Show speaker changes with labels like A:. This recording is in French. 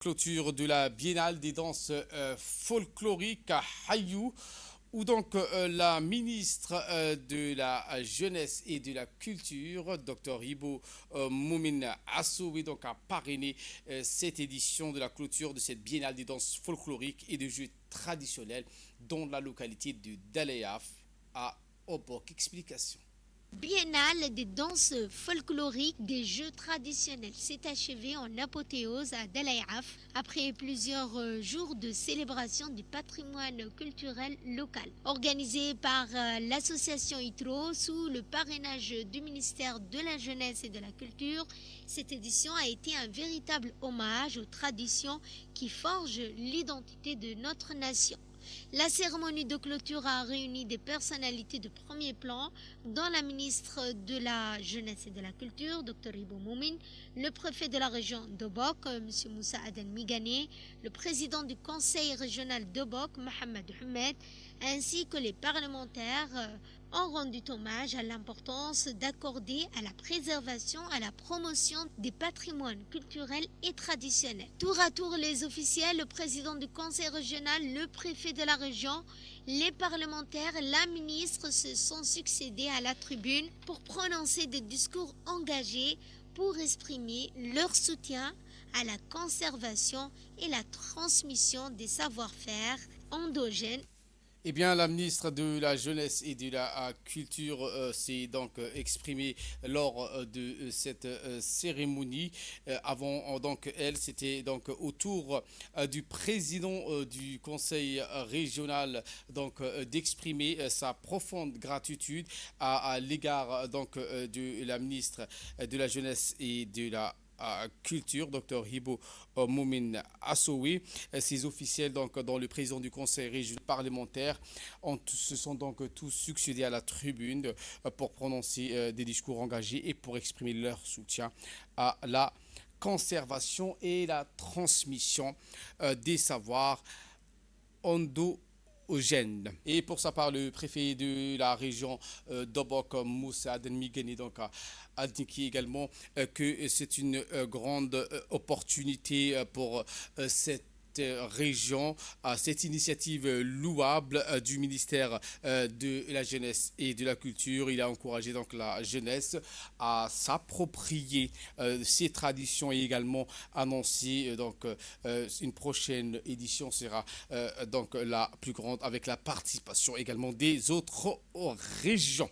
A: Clôture de la Biennale des danses folkloriques à Hayou, où donc la ministre de la Jeunesse et de la Culture, Dr Hibo Moumine Assoubi, donc a parrainé cette édition de la clôture de cette Biennale des danses folkloriques et de jeux traditionnels dans la localité de Daléaf à Obok. Explication.
B: Biennale des danses folkloriques des jeux traditionnels s'est achevée en apothéose à Dalaïaf après plusieurs jours de célébration du patrimoine culturel local. Organisée par l'association ITRO sous le parrainage du ministère de la Jeunesse et de la Culture, cette édition a été un véritable hommage aux traditions qui forgent l'identité de notre nation. La cérémonie de clôture a réuni des personnalités de premier plan, dont la ministre de la Jeunesse et de la Culture, Dr Ibo Moumine, le préfet de la région d'Obok, M. Moussa Aden Migane, le président du conseil régional d'Obok, Mohamed Ahmed, ainsi que les parlementaires ont rendu hommage à l'importance d'accorder à la préservation, à la promotion des patrimoines culturels et traditionnels. Tour à tour, les officiels, le président du conseil régional, le préfet de la région, les parlementaires, la ministre se sont succédés à la tribune pour prononcer des discours engagés pour exprimer leur soutien à la conservation et la transmission des savoir-faire endogènes.
A: Eh bien, la ministre de la Jeunesse et de la Culture s'est donc exprimée lors de cette cérémonie. Avant, donc, elle, c'était donc autour du président du conseil régional donc d'exprimer sa profonde gratitude à l'égard donc de la ministre de la Jeunesse et de la culture, Dr Hibo Moumine Assoui. Ces officiels, donc, dont le président du conseil régional parlementaire, se sont donc tous succédés à la tribune pour prononcer des discours engagés et pour exprimer leur soutien à la conservation et la transmission des savoirs endogènes. Et pour sa part, le préfet de la région d'Obok, Moussa Adenmigeni, donc, a indiqué également que c'est une grande opportunité pour cette région, à cette initiative louable du ministère de la Jeunesse et de la Culture. Il a encouragé donc la jeunesse à s'approprier ces traditions et également annoncé donc une prochaine édition sera donc la plus grande avec la participation également des autres régions.